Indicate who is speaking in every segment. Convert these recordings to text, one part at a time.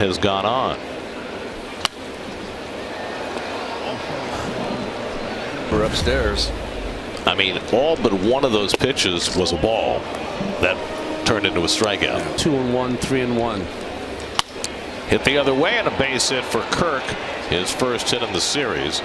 Speaker 1: has gone on.
Speaker 2: We're upstairs.
Speaker 1: I mean, all but one of those pitches was a ball that turned into a strikeout.
Speaker 3: 2-1, 3-1.
Speaker 1: Hit the other way and a base hit for Kirk, his first hit in the series.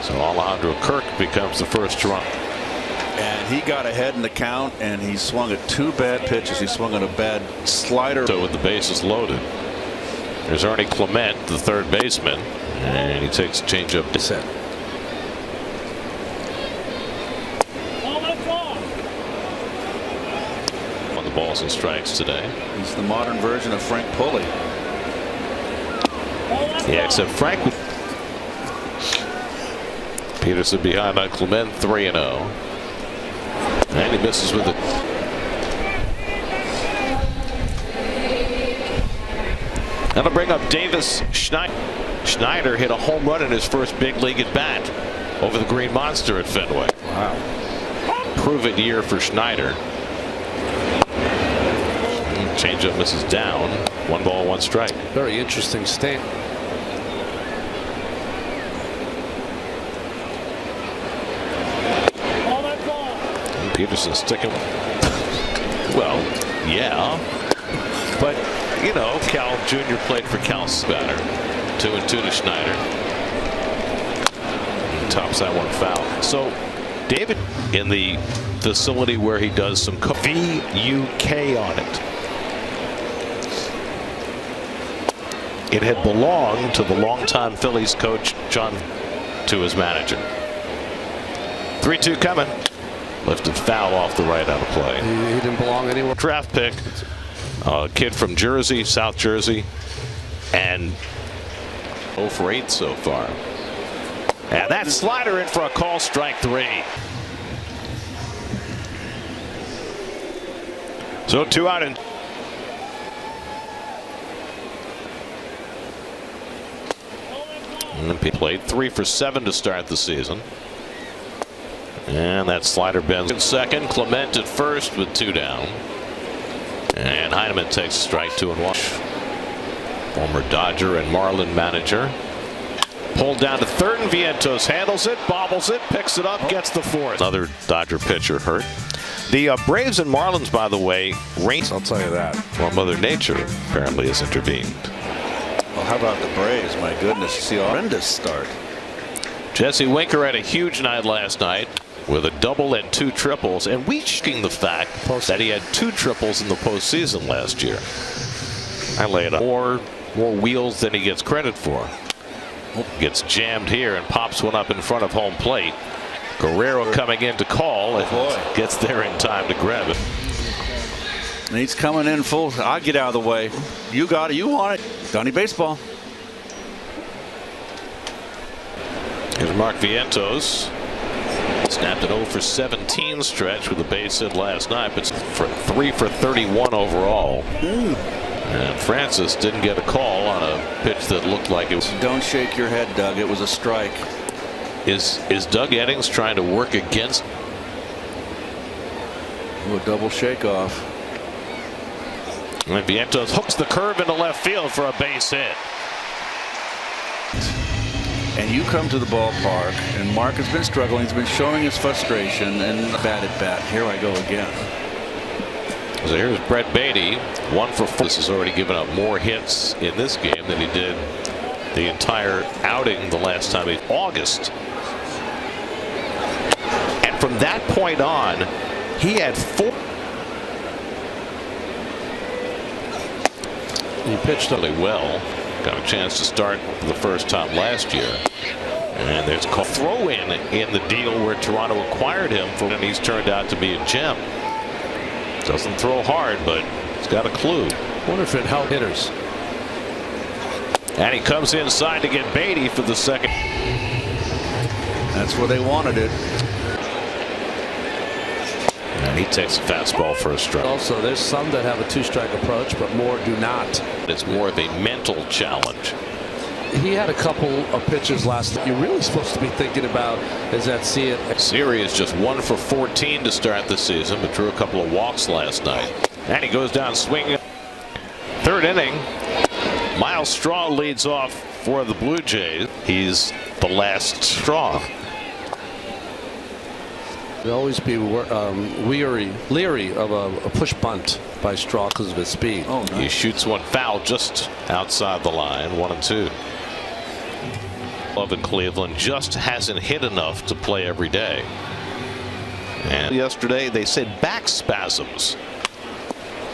Speaker 1: So Alejandro Kirk becomes the first Toronto.
Speaker 2: And he got ahead in the count, and he swung at 2 bad pitches. He swung on a bad slider.
Speaker 1: So with the bases loaded, there's Ernie Clement, the third baseman, and he takes a changeup to set. On the balls and strikes today.
Speaker 2: He's the modern version of Frank Pulley.
Speaker 1: Yeah, except Frank. Peterson behind on Clement, 3-0. And he misses with it. That'll bring up Davis Schneider. Schneider hit a home run in his first big league at bat over the Green Monster at Fenway.
Speaker 2: Wow.
Speaker 1: Prove-it year for Schneider. Changeup misses down. 1 ball, 1 strike.
Speaker 3: Very interesting stand.
Speaker 1: Peterson sticking. Well, yeah, but you know, Cal Jr. played for Cal's batter. 2-2 to Schneider. He tops that one foul. So David in the facility where he does some VUK on it. It had belonged to the longtime Phillies coach John to his manager. 3-2 coming. Lifted foul off the right out of play.
Speaker 3: He didn't belong anywhere.
Speaker 1: Draft pick, a kid from Jersey, South Jersey, and 0 for 8 so far. And that slider in for a call, strike 3. So 2 out and he played 3 for 7 to start the season. And that slider bends in second. Clement at first with 2 down. And Heineman takes a strike, 2-1. Former Dodger and Marlin manager. Pulled down to third, and Vientos handles it, bobbles it, picks it up, gets the 4th. Another Dodger pitcher hurt. The Braves and Marlins, by the way,
Speaker 2: I'll tell you that.
Speaker 1: Well, Mother Nature apparently has intervened.
Speaker 2: Well, how about the Braves? My goodness, you see a horrendous start.
Speaker 1: Jesse Winker had a huge night last night with a double and 2 triples, and weakening the fact that he had 2 triples in the postseason last year. I lay it on more wheels than he gets credit for. Gets jammed here and pops one up in front of home plate. Guerrero coming in to call and gets there in time to grab it.
Speaker 2: And he's coming in full. I'll get out of the way. You got it. You want it. Donnie Baseball.
Speaker 1: Here's Mark Vientos. Snapped an 0 for 17 stretch with a base hit last night, but for 3 for 31 overall. And Francis didn't get a call on a pitch that looked like it was.
Speaker 2: Don't shake your head, Doug. It was a strike.
Speaker 1: Is Doug Innings trying to work against?
Speaker 2: Ooh, a double shake off.
Speaker 1: And Vientos hooks the curve into left field for a base hit.
Speaker 2: And you come to the ballpark, and Mark has been struggling. He's been showing his frustration, and bat at bat. Here I go again.
Speaker 1: So here's Brett Beatty, 1 for 4. This has already given up more hits in this game than he did the entire outing the last time in August. And from that point on, he had 4.
Speaker 3: He pitched
Speaker 1: really well. Got a chance to start for the first time last year. And there's a throw in the deal where Toronto acquired him for, and he's turned out to be a gem. Doesn't throw hard, but he's got a clue.
Speaker 3: Wonder if it helped hitters.
Speaker 1: And he comes inside to get Beatty for the second.
Speaker 2: That's where they wanted it.
Speaker 1: And he takes a fastball for a strike.
Speaker 3: Also, there's some that have a 2-strike approach, but more do not.
Speaker 1: It's more of a mental challenge.
Speaker 3: He had a couple of pitches last night. You're really supposed to be thinking about is that
Speaker 1: Siri is just 1 for 14 to start the season, but drew a couple of walks last night. And he goes down swinging. 3rd inning. Miles Straw leads off for the Blue Jays. He's the last straw.
Speaker 3: You'll always be leery of a push bunt by Straw because of his speed.
Speaker 2: Oh, nice.
Speaker 1: He shoots one foul just outside the line, 1-2. Love in Cleveland just hasn't hit enough to play every day. And yesterday they said back spasms.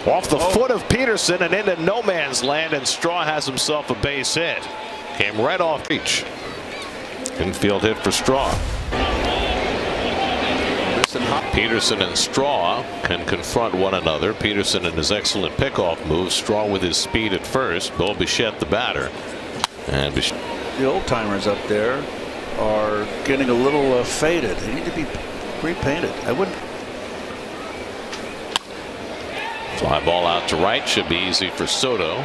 Speaker 1: Off the foot of Peterson and into no man's land, and Straw has himself a base hit. Came right off reach. Infield hit for Straw. Peterson and Straw can confront one another. Peterson in his excellent pickoff move. Straw with his speed at first. Bill Bichette the batter. And
Speaker 2: the old timers up there are getting a little faded. They need to be repainted. I wouldn't.
Speaker 1: Fly ball out to right, should be easy for Soto.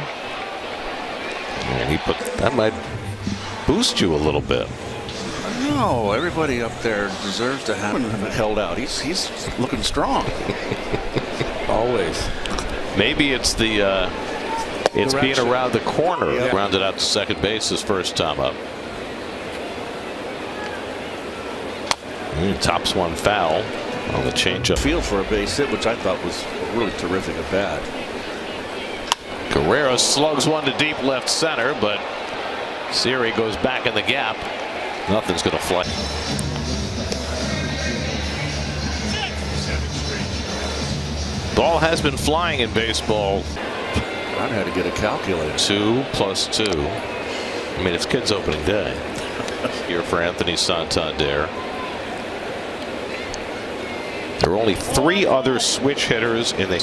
Speaker 1: And he put that might boost you a little bit.
Speaker 2: No, everybody up there deserves to have him held out. He's looking strong.
Speaker 3: Always.
Speaker 1: Maybe it's the it's being around the corner.
Speaker 2: Yeah.
Speaker 1: Grounded out to second base his first time up. Tops one foul on the changeup.
Speaker 2: Field for a base hit, which I thought was really terrific at bat.
Speaker 1: Guerrero slugs one to deep left center, but Siri goes back in the gap. Nothing's going to fly. Ball has been flying in baseball.
Speaker 2: I had to get a calculator.
Speaker 1: 2 + 2. I mean, it's kids' opening day. Here for Anthony Santander. There are only 3 other switch hitters in the.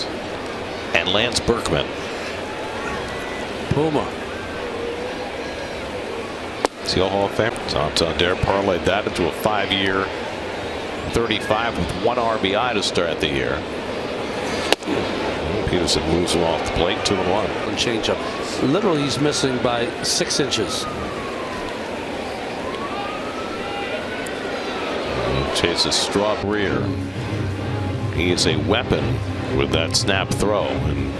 Speaker 1: And Lance Berkman.
Speaker 3: Puma.
Speaker 1: Seal Hall of Fame. Santander parlayed that into a 5-year 35 with 1 RBI to start the year. Peterson moves him off the plate, 2-1.
Speaker 3: And changeup. Literally, he's missing by 6 inches.
Speaker 1: Chases Straw rear. He is a weapon with that snap throw, and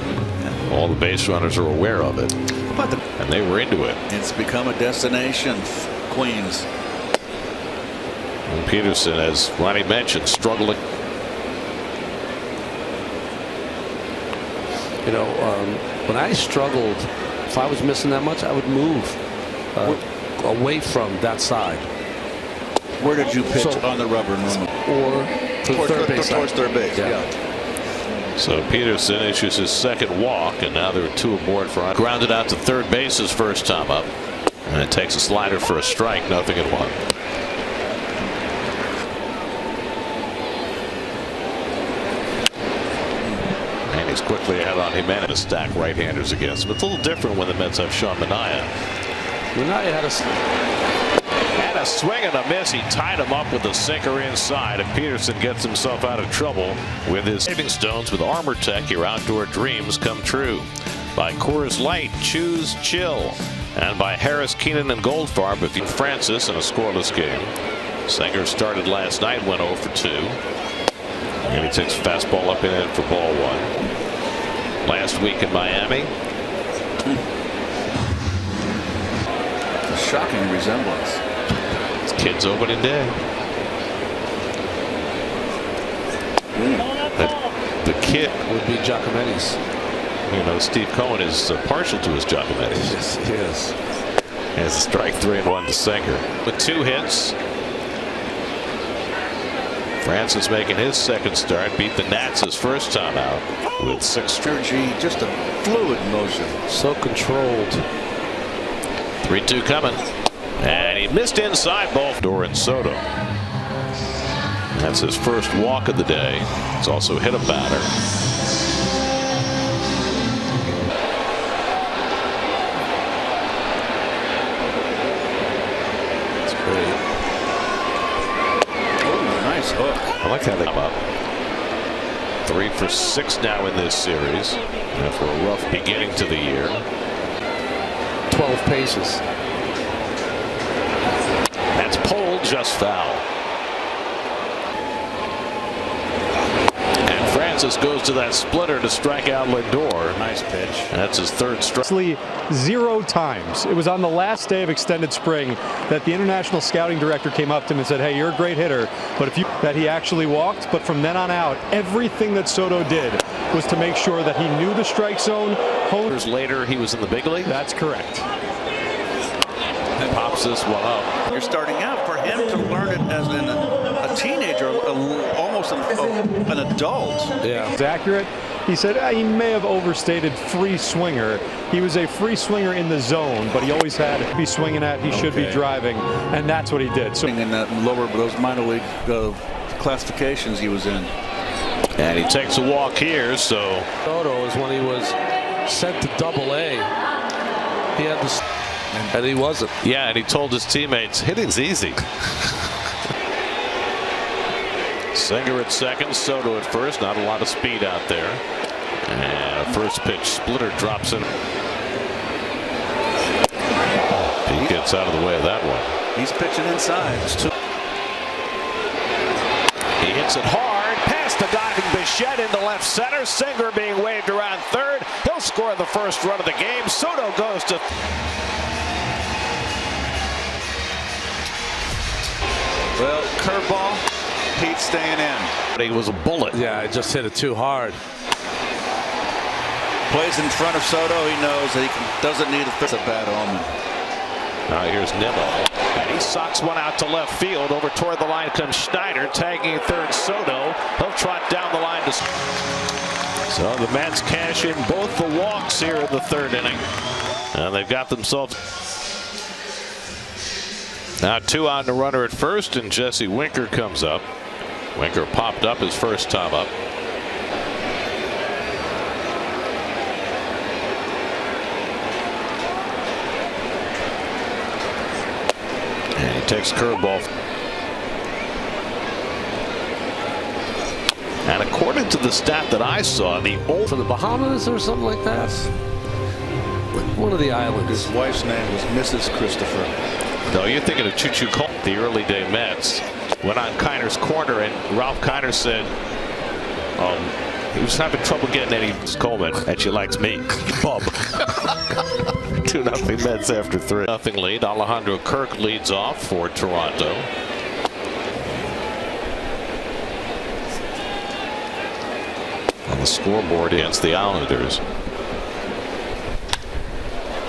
Speaker 1: all the base runners are aware of it. And they were into it.
Speaker 2: It's become a destination, Queens.
Speaker 1: And Peterson, as Ronnie mentioned, struggling.
Speaker 3: You know, when I struggled, if I was missing that much, I would move away from that side.
Speaker 2: Where did you pitch on the rubber?
Speaker 3: Or
Speaker 2: Towards
Speaker 3: third base.
Speaker 2: Towards third base.
Speaker 3: Yeah.
Speaker 1: So Peterson issues his second walk, and now there are 2 aboard for. Grounded out to third base his first time up, and it takes a slider for a strike. 0-1. And he's quickly ahead on Jimenez to stack right-handers against him. It's a little different when the Mets have Sean Manaea.
Speaker 3: Manaea had
Speaker 1: a swing and a miss. He tied him up with a sinker inside, and Peterson gets himself out of trouble with his saving stones with Armor Tech. Your outdoor dreams come true. By Coors Light, choose chill. And by Harris, Keenan, and Goldfarb, if you Francis in a scoreless game. Sanger started last night, went 0 for 2. And he takes a fastball up and in for ball 1. Last week in Miami.
Speaker 2: A shocking resemblance.
Speaker 1: Kids opening day. The kid
Speaker 3: would be Giacometti's.
Speaker 1: You know, Steve Cohen is partial to his Giacometti's.
Speaker 3: Yes, he is.
Speaker 1: Has a strike 3-1 to Sanger with 2 hits. Francis making his second start, beat the Nats his first time out with 6
Speaker 2: Energy, just a fluid motion.
Speaker 3: So controlled.
Speaker 1: 3-2 coming. And he missed inside both Doran Soto. That's his first walk of the day. He's also hit a batter.
Speaker 3: That's great.
Speaker 2: Oh, nice hook.
Speaker 1: I like how they come up. 3 for 6 now in this series. After a rough beginning to the year.
Speaker 3: 12 paces.
Speaker 1: That's pulled, just foul. And Francis goes to that splitter to strike out Lindor.
Speaker 2: Nice pitch.
Speaker 1: That's his third strike.
Speaker 4: 0 times. It was on the last day of extended spring that the international scouting director came up to him and said, hey, you're a great hitter, but if you that he actually walked. But from then on out, everything that Soto did was to make sure that he knew the strike zone.
Speaker 1: Years later, he was in the big league.
Speaker 4: That's correct.
Speaker 1: And pops this one up.
Speaker 2: You're starting out. For him to learn it as a teenager, almost an adult.
Speaker 3: Yeah.
Speaker 4: It's accurate. He said he may have overstated free swinger. He was a free swinger in the zone, but he always had to be swinging at. He should be driving, and that's what he did. So
Speaker 2: in that those minor league classifications he was in.
Speaker 1: And he takes a walk here. So
Speaker 3: Soto is when he was sent to Double-A. He had this, and he wasn't.
Speaker 1: yeah, and he told his teammates, hitting's easy. Singer at second, Soto at first. Not a lot of speed out there. And a first pitch splitter drops in. He gets out of the way of that one.
Speaker 2: He's pitching inside.
Speaker 1: He hits it hard past the diving Bichette into left center. Singer being waved around third. He'll score the first run of the game. Soto goes to.
Speaker 2: Well, curveball. Pete staying in.
Speaker 1: He was a bullet.
Speaker 3: Yeah, I just hit it too hard.
Speaker 2: Plays in front of Soto. He knows that he doesn't need a bad omen.
Speaker 1: Now here's Nimmo. And he socks one out to left field. Over toward the line comes Schneider, tagging third Soto. He'll trot down the line to. So the Mets cash in both the walks here in the third inning. And they've got themselves. Now 2 out and a runner at first, and Jesse Winker comes up. Winker popped up his first time up. And he takes curveball. And according to the stat that I saw, the old
Speaker 3: From the Bahamas or something like that. One of the islands.
Speaker 2: His wife's name was Mrs. Christopher.
Speaker 1: No, you're thinking of Choo-Choo Cole. The early day Mets went on Kiner's corner, and Ralph Kiner said he was having trouble getting Eddie Coleman, and she likes me. Bub. 2-0 Mets after 3-0 lead. Alejandro Kirk leads off for Toronto. On the scoreboard against the Islanders.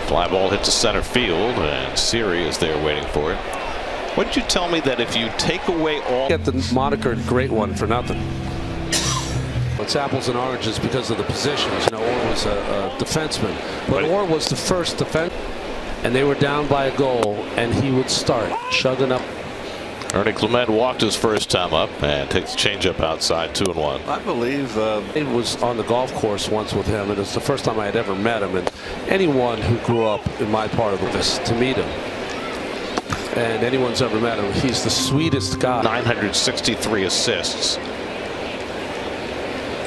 Speaker 1: Fly ball hit to center field, and Siri is there waiting for it. What did you tell me that if you take away all.
Speaker 3: Get the moniker Great One for nothing. It's apples and oranges because of the positions. You know, Orr was a defenseman, but Orr was the first defense, and they were down by a goal, and he would start chugging up.
Speaker 1: Ernie Clement walked his first time up and takes a changeup outside, 2-1.
Speaker 2: I believe
Speaker 3: It was on the golf course once with him, and it's the first time I had ever met him. And anyone who grew up in my part of this to meet him, and anyone's ever met him, he's the sweetest guy.
Speaker 1: 963 assists.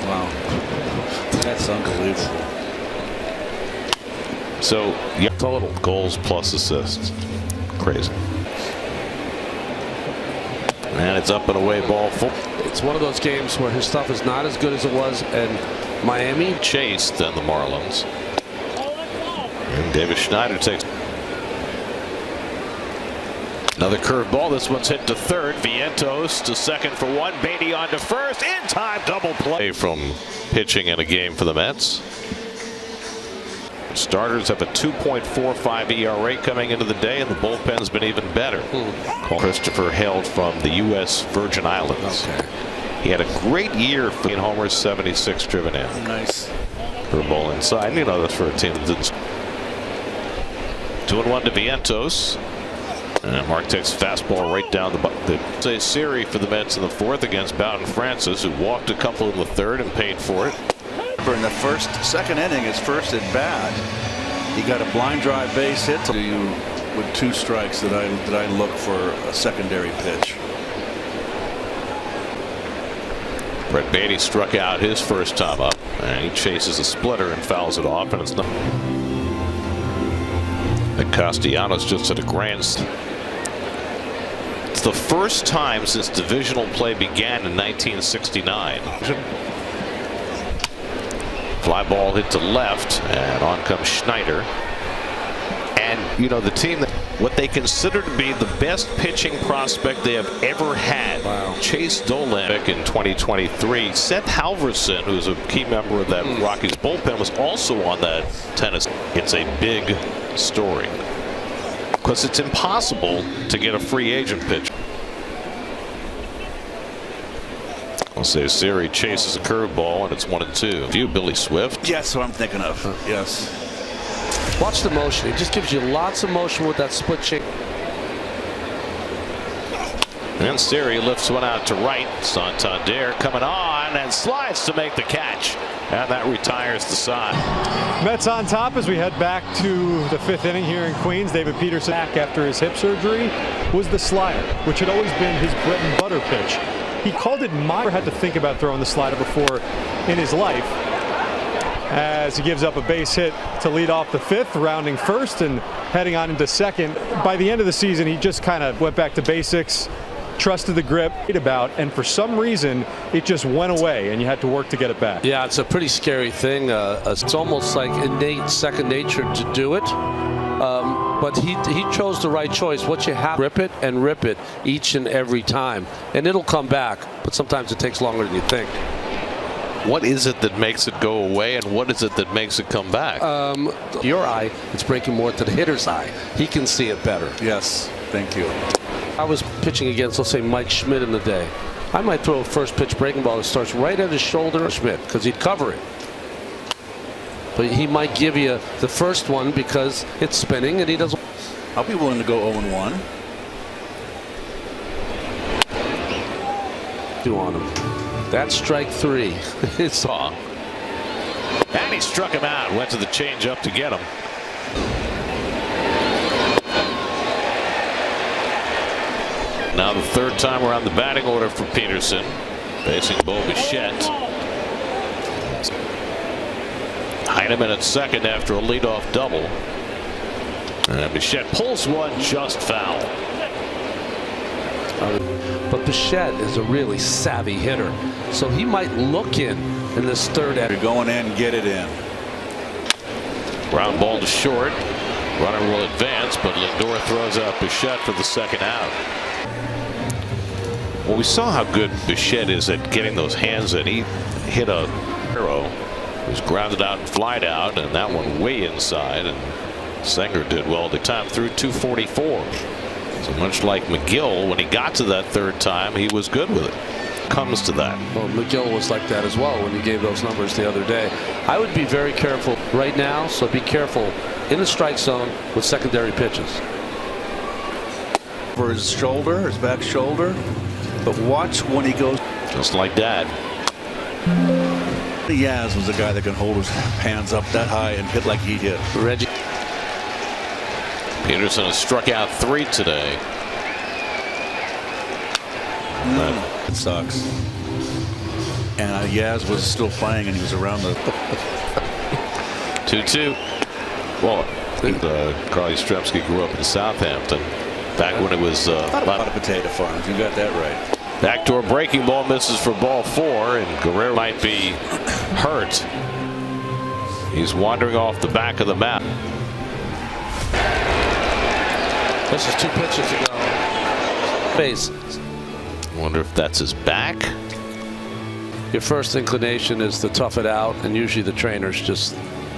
Speaker 2: wow, that's unbelievable.
Speaker 1: So, yeah,
Speaker 3: Total
Speaker 1: goals plus assists. Crazy. And it's up and away ball full.
Speaker 3: It's one of those games where his stuff is not as good as it was, and Miami
Speaker 1: Chased than the Marlins. And Davis Schneider takes another curveball. This one's hit to third. Vientos to second for one. Beatty on to first. In time, double play from pitching in a game for the Mets. Starters have a 2.45 ERA coming into the day, and the bullpen's been even better. Christopher hailed from the U.S. Virgin Islands.
Speaker 3: Okay.
Speaker 1: He had a great year for homers, 76 driven in.
Speaker 2: Nice.
Speaker 1: Curveball inside. And, you know, that's for a team that didn't. 2-1 to Vientos. And Mark takes fastball right down the butt. It's a series for the Mets in the fourth against Bowden Francis, who walked a couple in the third and paid for it.
Speaker 2: In the second inning, his first at bat, he got a blind drive base hit. Do you, with 2 strikes, that I look for a secondary pitch?
Speaker 1: Brett Beatty struck out his first time up, and he chases a splitter and fouls it off, and it's not. And Castellanos just at a grand. It's the first time since divisional play began in 1969. Fly ball hit to left, and on comes Schneider. And you know, the team that what they consider to be the best pitching prospect they have ever had.
Speaker 3: Wow.
Speaker 1: Chase Dolan in 2023. Seth Halverson, who's a key member of that Rockies bullpen, was also on that tennis. It's a big story because it's impossible to get a free agent pitcher. I'll say Siri chases a curveball, and it's 1-2. View Billy Swift.
Speaker 2: Yeah, that's what I'm thinking of. Yes.
Speaker 3: Watch the motion. It just gives you lots of motion with that split change.
Speaker 1: And Siri lifts one out to right. Santander coming on and slides to make the catch. And that retires the side.
Speaker 4: Mets on top as we head back to the 5th inning here in Queens. David Peterson, back after his hip surgery, was the slider, which had always been his bread and butter pitch. He called it mild. Had to think about throwing the slider before in his life, as he gives up a base hit to lead off the 5th, rounding first and heading on into second. By the end of the season, he just kind of went back to basics, trusted the grip, and for some reason, it just went away, and you had to work to get it back.
Speaker 3: Yeah, it's a pretty scary thing. It's almost like innate second nature to do it. But he chose the right choice. What you have, rip it and rip it each and every time, and it'll come back. But sometimes it takes longer than you think.
Speaker 1: What is it that makes it go away, and what is it that makes it come back?
Speaker 3: Your eye, it's breaking more to the hitter's eye. He can see it better.
Speaker 2: Yes, thank you.
Speaker 3: I was pitching against, let's say, Mike Schmidt in the day. I might throw a first pitch breaking ball that starts right at his shoulder, Schmidt, because he'd cover it. But he might give you the first one because it's spinning and he doesn't.
Speaker 2: I'll be willing to go 0-1.
Speaker 3: Do on him. That's strike 3. It's
Speaker 1: on. And he struck him out. Went to the changeup to get him. Now the 3rd time around the batting order for Peterson, facing Bo Bichette. Heineman at second after a leadoff double. And Bichette pulls one just foul.
Speaker 3: But Bichette is a really savvy hitter, so he might look in this 3rd.
Speaker 2: You're going in, get it in.
Speaker 1: Ground ball to short. Runner will advance, but Lindor throws out Bichette for the 2nd out. Well, we saw how good Bichette is at getting those hands in. He hit a arrow. It was grounded out and flied out, and that one way inside, and Sanger did well the time through 244. So much like McGill, when he got to that 3rd time, he was good with it. Comes to that.
Speaker 3: Well, McGill was like that as well when he gave those numbers the other day. I would be very careful right now, so be careful in the strike zone with secondary pitches.
Speaker 2: For his shoulder, his back shoulder, but watch when he goes.
Speaker 1: Just like that.
Speaker 2: Yaz was a guy that can hold his hands up that high and hit like he hit.
Speaker 3: Reggie.
Speaker 1: Peterson has struck out 3 today.
Speaker 2: It sucks. And Yaz was still playing, and he was around the
Speaker 1: 2-2. Well, Carly Yastrzemski grew up in Southampton back when it was
Speaker 2: a lot of potato farms. You got that right.
Speaker 1: Backdoor breaking ball misses for ball 4, and Guerrero might be hurt. He's wandering off the back of the map.
Speaker 3: This is 2 pitches ago. Base.
Speaker 1: Wonder if that's his back.
Speaker 3: Your first inclination is to tough it out, and usually the trainers just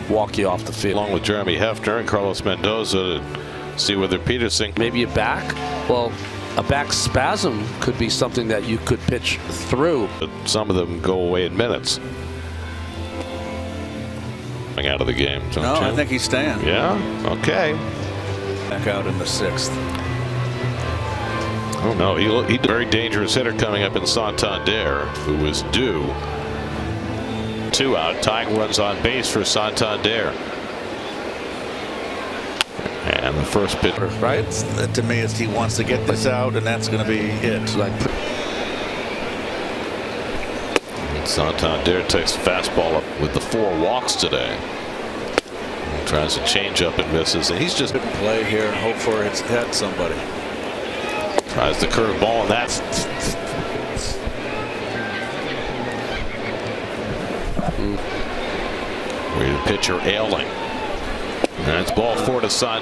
Speaker 3: walk you off the field.
Speaker 1: Along with Jeremy Hefner and Carlos Mendoza to see whether Peterson.
Speaker 3: Maybe a back. Well, a back spasm could be something that you could pitch through.
Speaker 1: But some of them go away in minutes. Coming out of the game.
Speaker 2: No, I think he's staying.
Speaker 1: Yeah. Okay.
Speaker 2: Back out in the 6th.
Speaker 1: Oh no, he very dangerous hitter coming up in Santander, who was due. 2 out. Tying runs on base for Santander. And the first pitch.
Speaker 2: Right? To me, it's he wants to get this out, and that's going to be it.
Speaker 1: Santander takes the fastball up with the 4 walks today. He tries to change up and misses, and he's just
Speaker 2: play here. Hope for it's hit somebody.
Speaker 1: Tries the curveball, and that's The pitcher ailing. And it's ball 4 to Son.